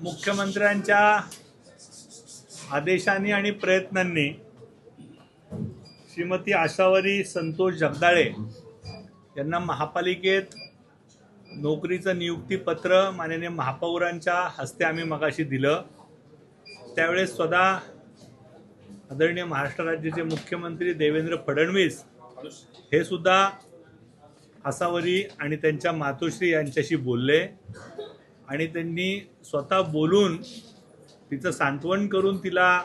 मुख्यमंत्र्यांच्या आदेशाने आणि प्रयत्नांनी श्रीमती आशावरी संतोष जगदाळे यांना महापालिकेत नोकरीचं नियुक्तीपत्र माननीय महापौरांच्या हस्ते आम्ही मगाशी दिलं। त्यावेळेस स्वतः आदरणीय महाराष्ट्र राज्याचे मुख्यमंत्री देवेंद्र फडणवीस हे सुद्धा आसावरी आणि त्यांच्या मातोश्री यांच्याशी बोलले आणि त्यांनी स्वतः बोलून तिचं सांत्वन करून तिला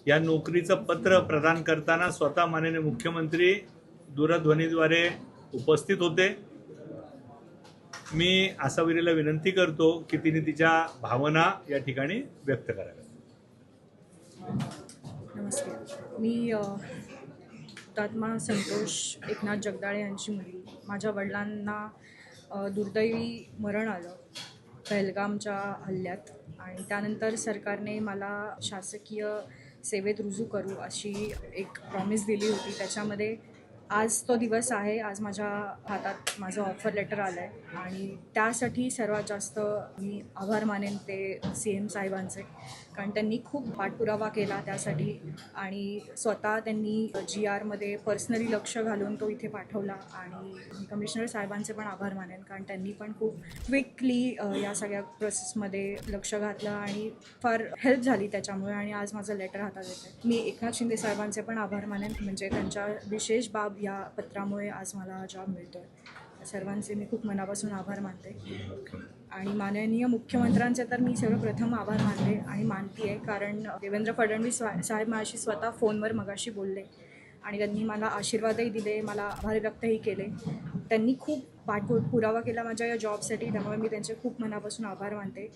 या नोकरीचं पत्र प्रदान करताना स्वतः माननीय मुख्यमंत्री दूरध्वनीद्वारे उपस्थित होते। मी आसावरीला विनंती करतो की तिने तिच्या भावना या ठिकाणी व्यक्त कराव्यात। नमस्कार, मी हुतात्मा संतोष एकनाथ जगदाळे यांची मुलगी। माझ्या वडिलांना दुर्दैवी मरण आलं पहलगामच्या हल्ल्यात आणि त्यानंतर सरकारने मला शासकीय सेवेत रुजू करू अशी एक प्रॉमिस दिली होती। त्याच्यामध्ये आज तो दिवस आहे। आज माझ्या हातात माझं ऑफर लेटर आलं आहे आणि त्यासाठी सर्वात जास्त मी आभार मानेन ते CM साहेबांचे, कारण त्यांनी खूप पाठपुरावा केला त्यासाठी आणि स्वतः त्यांनी GRमध्ये पर्सनली लक्ष घालून तो इथे पाठवला। आणि कमिशनर साहेबांचे पण आभार मानेन, कारण त्यांनी पण खूप क्विकली या सगळ्या प्रोसेसमध्ये लक्ष घातलं आणि फार हेल्प झाली त्याच्यामुळे आणि आज माझं लेटर हातात येतं। मी एकनाथ शिंदे साहेबांचे पण आभार मानेन, म्हणजे त्यांच्या विशेष बाब या पत्रामुळे आज मला जॉब मिळतोय। सर्वांचे मी खूप मनापासून आभार मानते आणि माननीय मुख्यमंत्र्यांचे तर मी सर्वप्रथम आभार मानले आणि मानते आहे, कारण देवेंद्र फडणवीस साहेब माझ्याशी स्वतः फोनवर मगाशी बोलले आणि त्यांनी मला आशीर्वादही दिले, मला आभार व्यक्तही केले। त्यांनी खूप पाठपुरावा केला माझ्या या जॉबसाठी, त्यामुळे मी त्यांचे खूप मनापासून आभार मानते।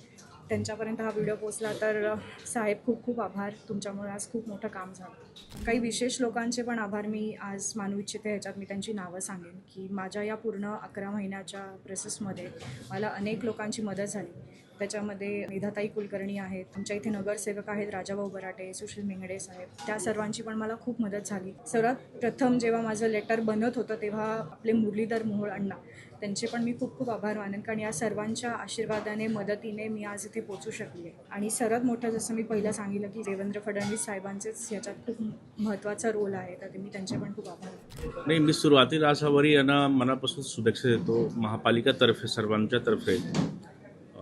त्यांच्यापर्यंत हा व्हिडिओ पोचला तर साहेब खूप खूप आभार, तुमच्यामुळे आज खूप मोठं काम झालं। काही विशेष लोकांचे पण आभार मी आज मानू इच्छिते। ह्याच्यात मी त्यांची नावं सांगेन की माझ्या या पूर्ण 11 महिन्याच्या प्रोसेसमध्ये मला अनेक लोकांची मदत झाली। त्याच्यामध्ये मेधाताई कुलकर्णी आहेत, आमच्या इथे नगरसेवक आहेत राजाभाऊ बराटे, सुशील मेंगडे साहेब, त्या सर्वांची पण मला खूप मदत झाली। सर्वात प्रथम जेव्हा माझं लेटर बनत होतं तेव्हा आपले मुरलीधर मोहोळ अण्णा, त्यांचे पण मी खूप खूप आभार मानेन, कारण या सर्वांच्या आशीर्वादाने मदतीने मी आज इथे पोचू शकली आहे। आणि सर्वात मोठं जसं मी पहिलं सांगितलं की देवेंद्र फडणवीस साहेबांचेच याच्यात खूप महत्त्वाचा रोल आहे, तर मी त्यांचे पण खूप आभार। नाही, मी सुरुवातीला आसावरी यांना मनापासून शुभेच्छा देतो महापालिकातर्फे, सर्वांच्या तर्फे।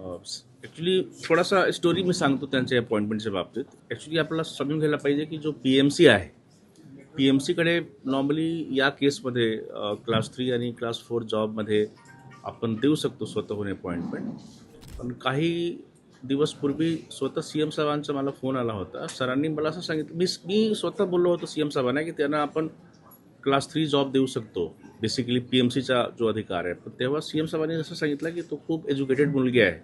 ॲक्च्युली थोडासा स्टोरी मी सांगतो त्यांच्या अपॉइंटमेंटच्या बाबतीत। ॲक्च्युली आपल्याला समजून घ्यायला पाहिजे की जो PMC आहे, PMCकडे नॉर्मली या केसमध्ये क्लास 3 आणि क्लास 4 जॉबमध्ये आपण देऊ शकतो स्वतःहून अपॉइंटमेंट। पण काही दिवस पूर्वी स्वतः CM साहेबांचा मला फोन आला होता। सरांनी मला असं सांगितलं, मी स्वतः बोललो होतो CM साहेबांना की त्यांना आपण क्लास 3 जॉब देऊ शकतो, बेसिकली PMCचा जो अधिकार आहे। पण तेव्हा CM साहेबांनी असं सांगितलं की तो खूप एज्युकेटेड मुलगी आहे,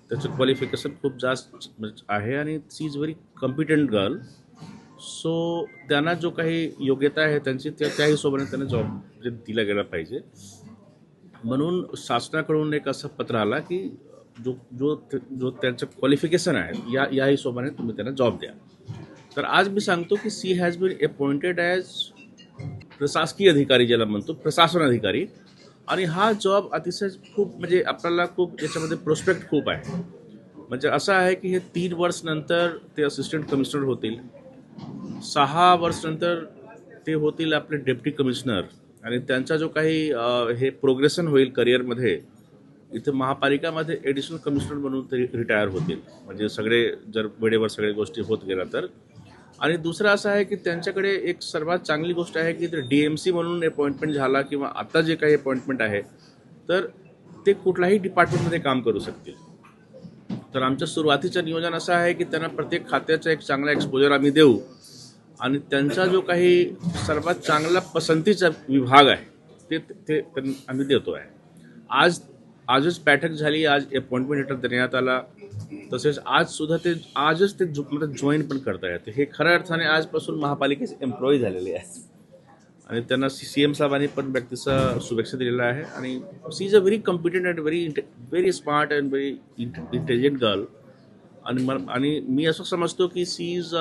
त्याचं क्वालिफिकेशन खूप जास्त आहे आणि she is very competent girl, so त्यांना जो काही योग्यता आहे त्यांची त्या हिशोबाने त्यांना जॉब दिला गेला पाहिजे। म्हणून शासनाकडून एक असं पत्र आला की जो जो जो त्यांचं क्वालिफिकेशन आहे या हिशोबाने तुम्ही त्यांना जॉब द्या। तर आज मी सांगतो की she has been appointed as प्रशासकीय अधिकारी, ज्याला म्हणतो प्रशासन अधिकारी, आणि हा जॉब अतिशय खूप म्हणजे आपल्याला खूप याच्यामध्ये प्रोस्पेक्ट खूप आहे। म्हणजे असं आहे की हे 3 वर्ष नंतर ते असिस्टंट कमिशनर होतील, 6 वर्ष नंतर ते होतील आपले डेप्टी कमिशनर, आणि त्यांचा जो काही हे प्रोग्रेशन होईल करिअरमध्ये, इथे महापालिकामध्ये ॲडिशनल कमिशनर म्हणून ते रिटायर होतील, म्हणजे सगळे जर वेळेवर सगळ्या गोष्टी होत गेल्या तर। आणि दुसरं असं आहे की त्यांच्याकडे एक सर्वात चांगली गोष्ट आहे की जर DMC म्हणून अपॉइंटमेंट झाला किंवा आता जे काही अपॉइंटमेंट आहे तर ते कुठल्याही डिपार्टमेंटमध्ये काम करू शकतील। तर आमच्या सुरुवातीचं नियोजन असं आहे की त्यांना प्रत्येक खात्याचा एक चांगला एक्सपोजर आम्ही देऊ आणि त्यांचा जो काही सर्वात चांगला पसंतीचा विभाग आहे ते आम्ही देतो आहे। आजच बैठक झाली, आज अपॉइंटमेंट लेटर देण्यात आला, तसेच आजच ते जॉईन पण करता येते। हे खऱ्या अर्थाने आजपासून महापालिकेचे एम्प्लॉई झालेले आहेत आणि त्यांना CM साहेबांनी पण व्यक्तीचा शुभेच्छा दिलेला आहे। आणि she is a very competent and very smart and very intelligent girl. आणि मी असं समजतो की she is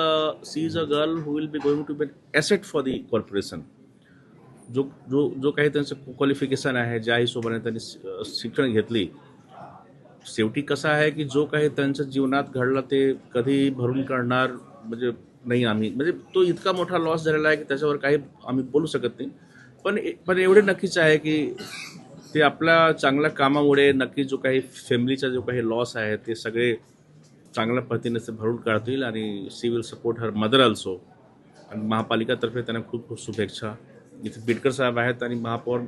a girl who will be going to be asset for the corporation. जो काही त्यांचं क्वालिफिकेशन आहे, ज्या हिशोबाने त्यांनी शिक्षण घेतली, शेवटी कसं आहे की जो काही त्यांच्या जीवनात घडला ते कधी भरून काढणार म्हणजे नाही आम्ही, म्हणजे तो इतका मोठा लॉस झालेला आहे की त्याच्यावर काही आम्ही बोलू शकत नाही. पण एवढे नक्कीच आहे की ते आपल्या चांगल्या कामामुळे नक्की जो काही फॅमिलीचा जो काही लॉस आहे ते सगळे चांगल्या पद्धतीने ते भरून काढतील आणि she will support her mother also. आणि महापालिकातर्फे त्यांना खूप खूप शुभेच्छा. इथे बिडकर साहेब आहेत आणि महापौर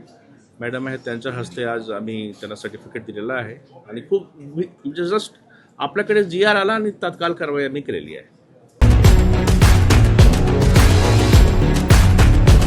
मॅडम आहेत, त्यांच्या हस्ते आज आम्ही त्यांना सर्टिफिकेट दिलेलं आहे आणि खूप म्हणजे जस्ट आपल्याकडे GR आला आणि तात्काळ कारवाई आम्ही केलेली आहे.